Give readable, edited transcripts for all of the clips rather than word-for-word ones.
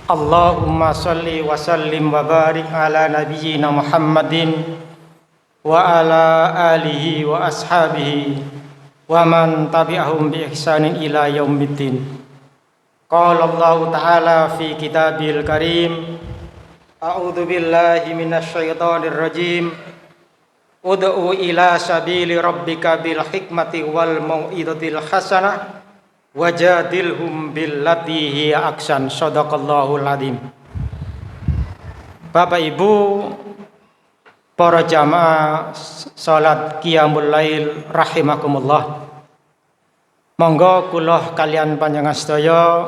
Allahumma salli wa sallim wa barik ala nabiyyina Muhammadin wa ala alihi wa ashabihi wa man tabi'ahum bi ihsanin ila yaumiddin. Qala Allah Ta'ala fi kitabil karim, a'udzu billahi minasy syaithanir rajim. Ud'u ila sabili rabbika bil hikmati wal mau'izatil hasanah wajadilhum billati hiya ahsan. Shadaqallahul adzim. Bapak Ibu, para jamaah salat qiyamul lail rahimakumullah. Monggo kula kalian panjenengan sedaya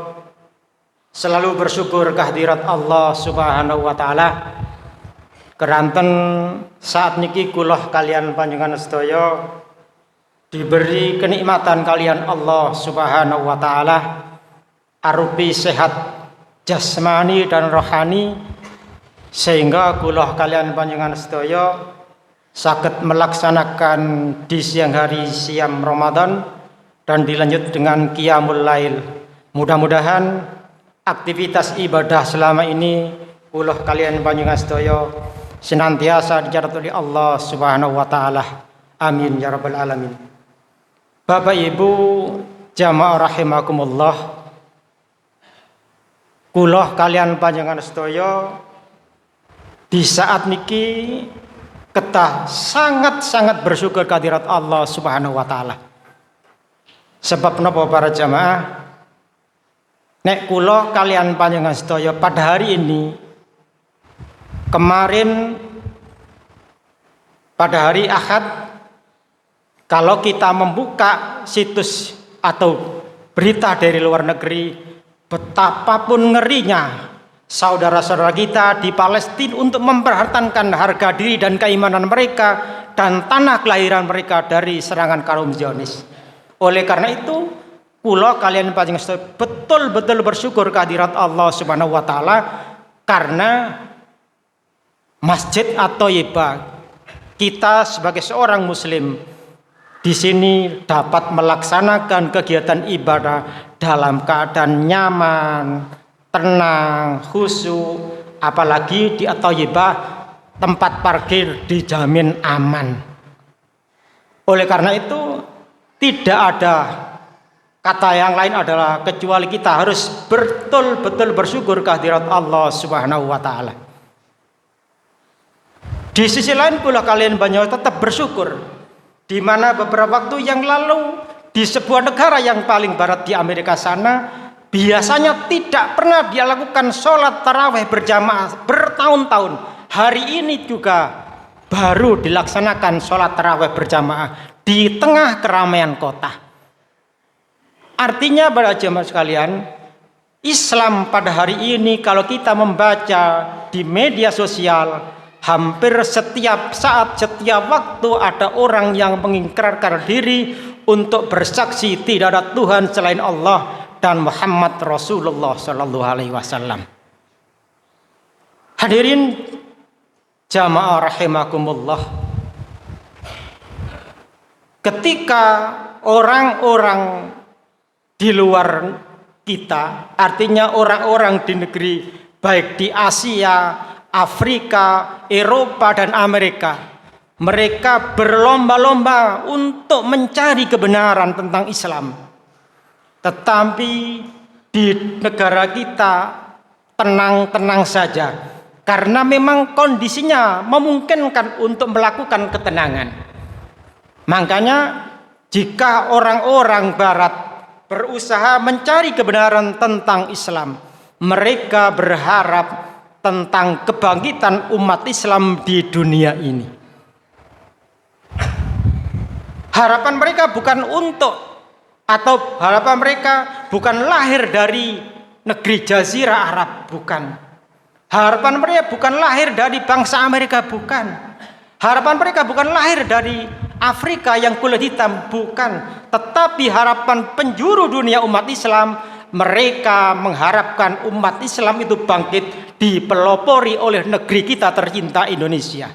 selalu bersyukur kehadirat Allah Subhanahu wa taala. Keranten saat niki kula kalian panjenengan sedaya diberi kenikmatan kalian Allah Subhanahu wa taala arupi sehat jasmani dan rohani, sehingga kula kalian panjenengan sedaya saged melaksanakan di siang hari siam Ramadan dan dilanjut dengan qiyamul lail. Mudah-mudahan aktivitas ibadah selama ini kula kalian panjenengan sedaya senantiasa dicatat oleh Allah Subhanahu wa taala. Amin ya rabbal alamin. Bapak Ibu jamaah rahimakumullah, kula kalian panjenengan sedaya di saat niki ketah sangat-sangat bersyukur kehadirat Allah Subhanahu wa taala. Sebab napa para jamaah? Nek kula kalian panjenengan sedaya pada hari ini, kemarin pada hari Ahad, kalau kita membuka situs atau berita dari luar negeri, betapapun ngerinya saudara-saudara kita di Palestina untuk mempertahankan harga diri dan keimanan mereka dan tanah kelahiran mereka dari serangan kaum Zionis. Oleh karena itu, kula kalian panjenengan betul-betul bersyukur kehadirat Allah Subhanahu wa taala karena Masjid At-Thayyibah, kita sebagai seorang muslim di sini dapat melaksanakan kegiatan ibadah dalam keadaan nyaman, tenang, khusyuk, apalagi di At-Thayyibah tempat parkir dijamin aman. Oleh karena itu, tidak ada kata yang lain adalah kecuali kita harus betul-betul bersyukur kehadirat Allah Subhanahu wa taala. Di sisi lain pula kalian banyak tetap bersyukur di mana beberapa waktu yang lalu di sebuah negara yang paling barat di Amerika sana biasanya tidak pernah dia lakukan sholat tarawih berjamaah bertahun-tahun. Hari ini juga baru dilaksanakan sholat tarawih berjamaah di tengah keramaian kota. Artinya para jemaah sekalian, Islam pada hari ini kalau kita membaca di media sosial, hampir setiap saat, setiap waktu ada orang yang mengingkarkan diri untuk bersaksi tidak ada Tuhan selain Allah dan Muhammad Rasulullah Sallallahu Alaihi Wasallam. Hadirin jamaah rahimakumullah, ketika orang-orang di luar kita, artinya orang-orang di negeri baik di Asia, Afrika, Eropa dan Amerika, mereka berlomba-lomba untuk mencari kebenaran tentang Islam. Tetapi di negara kita tenang-tenang saja, karena memang kondisinya memungkinkan untuk melakukan ketenangan. Makanya jika orang-orang barat berusaha mencari kebenaran tentang Islam, mereka berharap tentang kebangkitan umat Islam di dunia ini. Harapan mereka bukan untuk, atau harapan mereka bukan lahir dari negeri Jazirah Arab, bukan. Harapan mereka bukan lahir dari bangsa Amerika, bukan. Harapan mereka bukan lahir dari Afrika yang kulit hitam, bukan. Tetapi harapan penjuru dunia umat Islam, mereka mengharapkan umat Islam itu bangkit dipelopori oleh negeri kita tercinta Indonesia.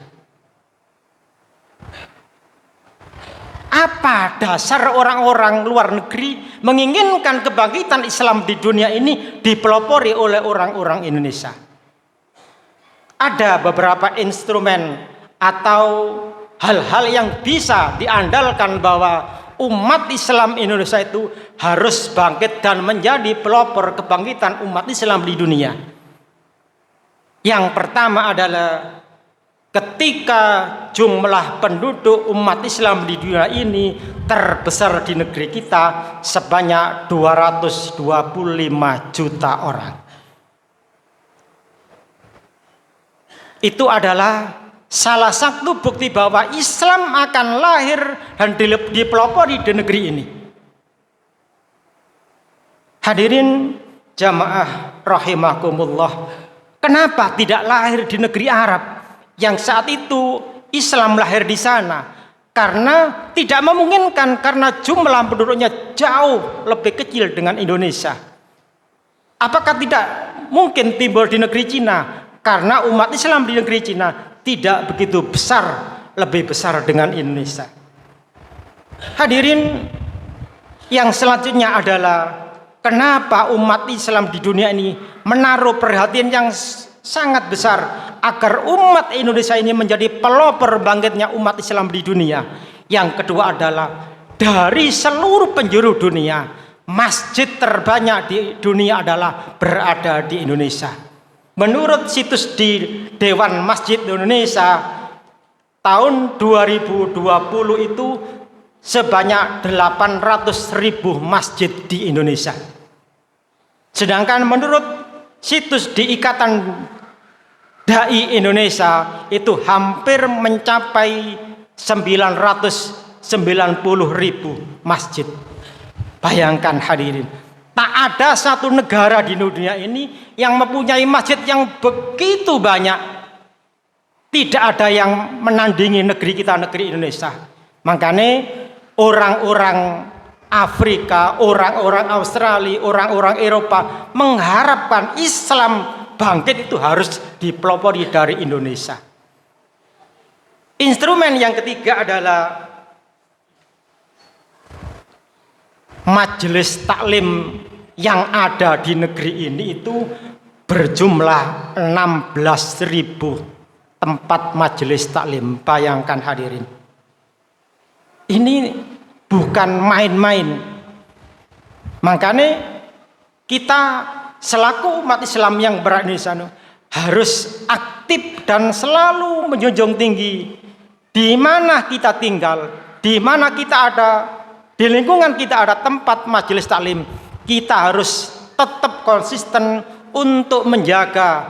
Apa dasar orang-orang luar negeri menginginkan kebangkitan Islam di dunia ini dipelopori oleh orang-orang Indonesia? Ada beberapa instrumen atau hal-hal yang bisa diandalkan bahwa umat Islam Indonesia itu harus bangkit dan menjadi pelopor kebangkitan umat Islam di dunia. Yang pertama adalah ketika jumlah penduduk umat Islam di dunia ini terbesar di negeri kita sebanyak 225 juta orang. Itu adalah salah satu bukti bahwa Islam akan lahir dan dipelopori di negeri ini. Hadirin jamaah rahimakumullah, kenapa tidak lahir di negeri Arab yang saat itu Islam lahir di sana? Karena tidak memungkinkan, karena jumlah penduduknya jauh lebih kecil dengan Indonesia. Apakah tidak mungkin timbul di negeri Cina? Karena umat Islam di negeri Cina tidak begitu besar, lebih besar dengan Indonesia. Hadirin, yang selanjutnya adalah kenapa umat Islam di dunia ini menaruh perhatian yang sangat besar agar umat Indonesia ini menjadi pelopor bangkitnya umat Islam di dunia. Yang kedua adalah dari seluruh penjuru dunia, masjid terbanyak di dunia adalah berada di Indonesia. Menurut situs di Dewan Masjid Indonesia tahun 2020 itu sebanyak 800.000 masjid di Indonesia. Sedangkan menurut situs di Ikatan Dai Indonesia itu hampir mencapai 990.000 masjid. Bayangkan hadirin, tak ada satu negara di dunia ini yang mempunyai masjid yang begitu banyak. Tidak ada yang menandingi negeri kita, negeri Indonesia. Makanya orang-orang Afrika, orang-orang Australia, orang-orang Eropa mengharapkan Islam bangkit itu harus dipelopori dari Indonesia. Instrumen yang ketiga adalah majelis taklim yang ada di negeri ini itu berjumlah 16.000 tempat majelis taklim. Bayangkan hadirin, ini bukan main-main. Makanya kita selaku umat Islam yang berada di sana harus aktif dan selalu menjunjung tinggi di mana kita tinggal, di mana kita ada, di lingkungan kita ada tempat majelis taklim. Kita harus tetap konsisten untuk menjaga,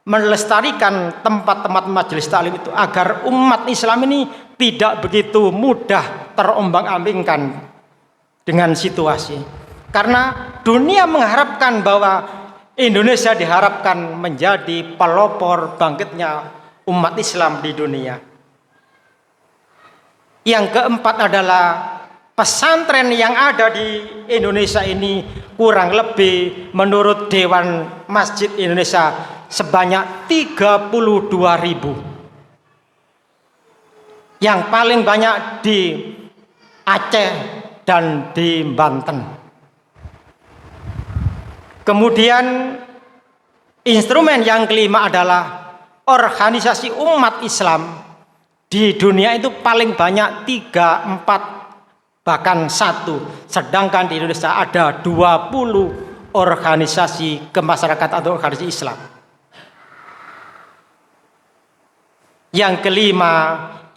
melestarikan tempat-tempat majelis taklim itu agar umat Islam ini tidak begitu mudah terombang-ambingkan dengan situasi. Karena dunia mengharapkan bahwa Indonesia diharapkan menjadi pelopor bangkitnya umat Islam di dunia. Yang keempat adalah pesantren yang ada di Indonesia ini kurang lebih menurut Dewan Masjid Indonesia sebanyak 32.000. Yang paling banyak di Aceh dan di Banten. Kemudian instrumen yang kelima adalah organisasi umat Islam di dunia itu paling banyak 3, 4, bahkan 1. Sedangkan di Indonesia ada 20 organisasi kemasyarakatan atau organisasi Islam. Yang kelima,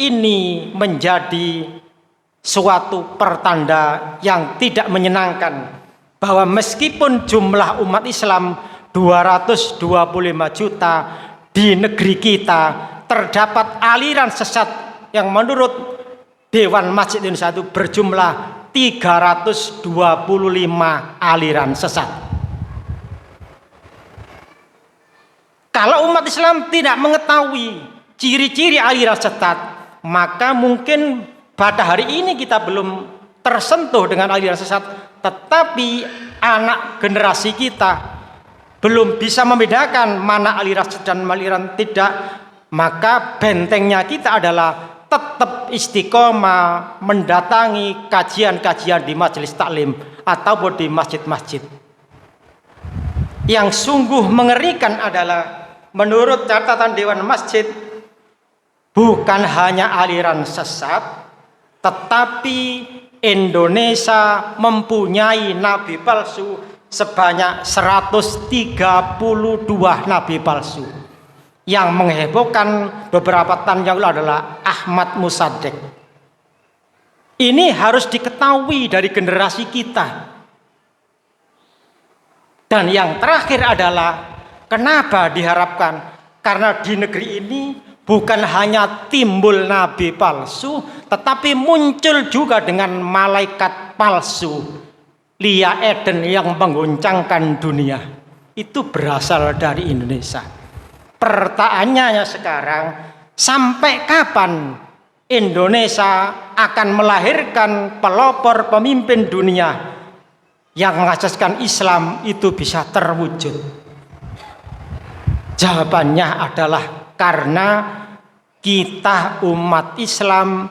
ini menjadi suatu pertanda yang tidak menyenangkan bahwa meskipun jumlah umat Islam 225 juta di negeri kita, terdapat aliran sesat yang menurut Dewan Masjid Indonesia itu berjumlah 325 aliran sesat. Kalau umat Islam tidak mengetahui ciri-ciri aliran sesat, maka mungkin pada hari ini kita belum tersentuh dengan aliran sesat, tetapi anak generasi kita belum bisa membedakan mana aliran sesat dan aliran tidak. Maka bentengnya kita adalah tetap istiqomah mendatangi kajian-kajian di majelis taklim ataupun di masjid-masjid. Yang sungguh mengerikan adalah menurut catatan Dewan Masjid, bukan hanya aliran sesat, tetapi Indonesia mempunyai nabi palsu sebanyak 132 nabi palsu. Yang menghebohkan beberapa tahun yang lalu adalah Ahmad Musaddiq. Ini harus diketahui dari generasi kita. Dan yang terakhir adalah kenapa diharapkan? Karena di negeri ini bukan hanya timbul nabi palsu, tetapi muncul juga dengan malaikat palsu, Lia Eden yang mengguncangkan dunia. Itu berasal dari Indonesia. Pertanyaannya sekarang, sampai kapan Indonesia akan melahirkan pelopor pemimpin dunia yang mengasaskan Islam itu bisa terwujud? Jawabannya adalah karena kita umat Islam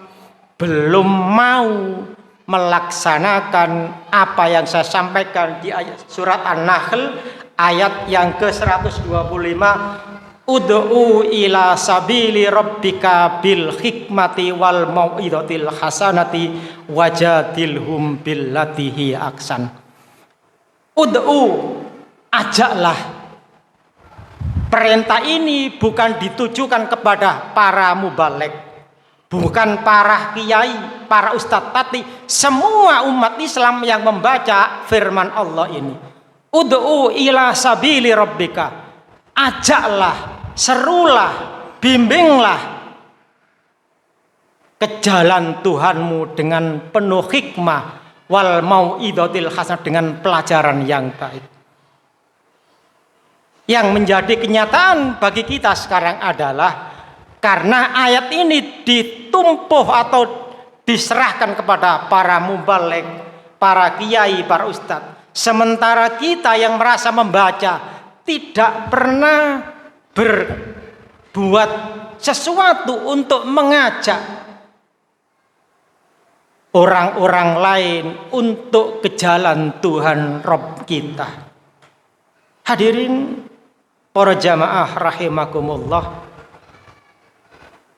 belum mau melaksanakan apa yang saya sampaikan di surat An-Nahl ayat yang ke-125, ud'u ila sabili rabbika bil hikmati wal mau'izatil hasanati wajadilhum billati hi aksan. Ud'u, ajaklah. Perintah ini bukan ditujukan kepada para mubaligh, bukan para kiai, para ustadz, tapi semua umat Islam yang membaca firman Allah ini. Ud'u ila sabili rabbika, ajaklah, serulah, bimbinglah ke jalan Tuhanmu dengan penuh hikmah wal mau'izatil hasanah, dengan pelajaran yang baik. Yang menjadi kenyataan bagi kita sekarang adalah karena ayat ini ditumpuh atau diserahkan kepada para mubaligh, para kiai, para ustadz, sementara kita yang merasa membaca tidak pernah berbuat sesuatu untuk mengajak orang-orang lain untuk ke jalan Tuhan Rabb kita. Hadirin para jamaah rahimakumullah,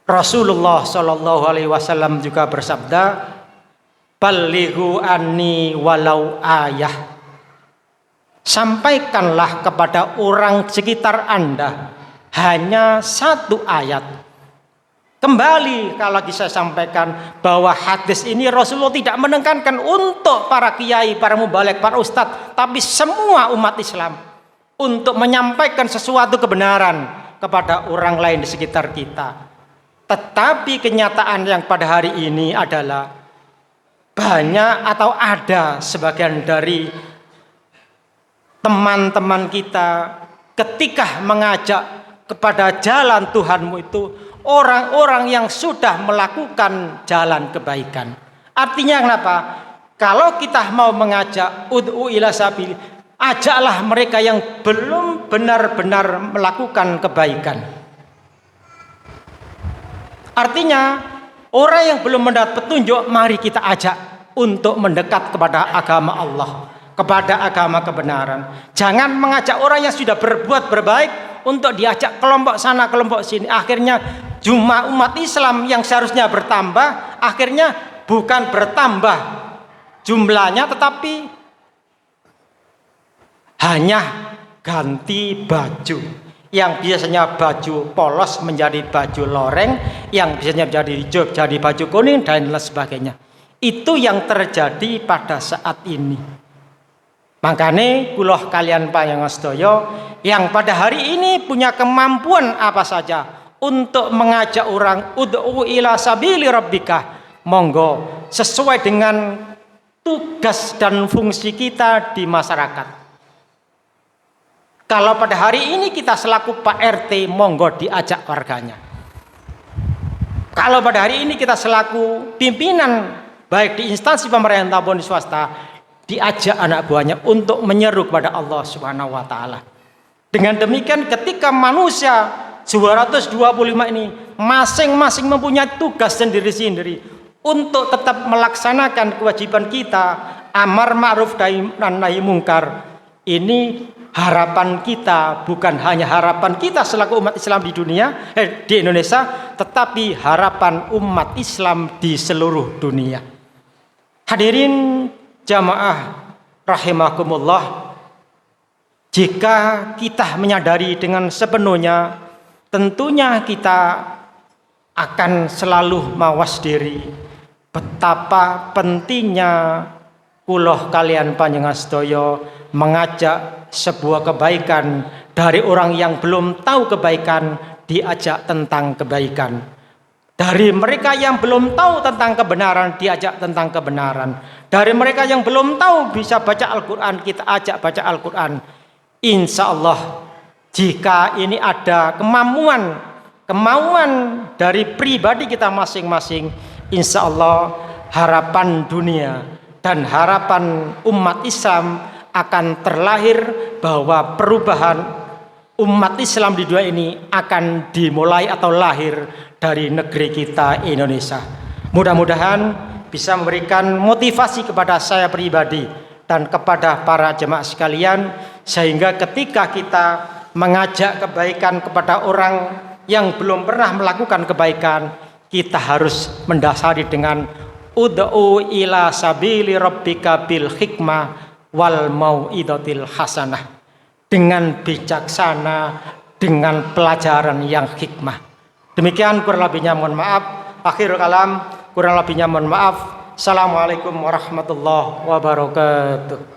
Rasulullah Shallallahu Alaihi Wasallam juga bersabda, "Ballighu anni walau ayah." Sampaikanlah kepada orang sekitar Anda hanya satu ayat. Kembali kalau lagi saya sampaikan bahwa hadis ini Rasulullah tidak menekankan untuk para kiai, para mubaligh, para ustadz, tapi semua umat Islam untuk menyampaikan sesuatu kebenaran kepada orang lain di sekitar kita. Tetapi kenyataan yang pada hari ini adalah banyak atau ada sebagian dari teman-teman kita ketika mengajak kepada jalan Tuhanmu itu orang-orang yang sudah melakukan jalan kebaikan. Artinya kenapa? Kalau kita mau mengajak ud'u ila sabil, ajaklah mereka yang belum benar-benar melakukan kebaikan. Artinya orang yang belum mendapat petunjuk, mari kita ajak untuk mendekat kepada agama Allah, kepada agama kebenaran. Jangan mengajak orang yang sudah berbuat berbaik untuk diajak kelompok sana kelompok sini. Akhirnya jumlah umat Islam yang seharusnya bertambah, akhirnya bukan bertambah jumlahnya, tetapi hanya ganti baju. Yang biasanya baju polos menjadi baju loreng, yang biasanya menjadi hijau jadi baju kuning, dan lain sebagainya. Itu yang terjadi pada saat ini. Makanya kula kalian panjenengan sedaya yang pada hari ini punya kemampuan apa saja untuk mengajak orang ud'u ila sabili rabbika, monggo sesuai dengan tugas dan fungsi kita di masyarakat. Kalau pada hari ini kita selaku Pak RT, monggo diajak warganya. Kalau pada hari ini kita selaku pimpinan baik di instansi pemerintah maupun di swasta, diajak anak buahnya untuk menyeru kepada Allah Subhanahu wa taala. Dengan demikian ketika manusia 225 ini masing-masing mempunyai tugas sendiri-sendiri untuk tetap melaksanakan kewajiban kita, amar ma'ruf dan nahi mungkar. Ini harapan kita, bukan hanya harapan kita selaku umat Islam di dunia, di Indonesia, tetapi harapan umat Islam di seluruh dunia. Hadirin jamaah rahimakumullah, jika kita menyadari dengan sepenuhnya, tentunya kita akan selalu mawas diri betapa pentingnya kula kalian panjenengan sedaya mengajak sebuah kebaikan dari orang yang belum tahu kebaikan, diajak tentang kebaikan. Dari mereka yang belum tahu tentang kebenaran, diajak tentang kebenaran. Dari mereka yang belum tahu bisa baca Al-Quran, kita ajak baca Al-Quran. Insya Allah, jika ini ada kemauan dari pribadi kita masing-masing, insya Allah harapan dunia dan harapan umat Islam akan terlahir, bahwa perubahan umat Islam di dunia ini akan dimulai atau lahir dari negeri kita Indonesia. Mudah-mudahan bisa memberikan motivasi kepada saya pribadi dan kepada para jemaah sekalian, sehingga ketika kita mengajak kebaikan kepada orang yang belum pernah melakukan kebaikan, kita harus mendasari dengan ud'u ila sabili rabbika bil hikmah wal mau'idatil hasanah, dengan bijaksana, dengan pelajaran yang hikmah. Demikian, kurang lebihnya mohon maaf. Akhirul kalam, kurang lebihnya mohon maaf. Assalamualaikum warahmatullahi wabarakatuh.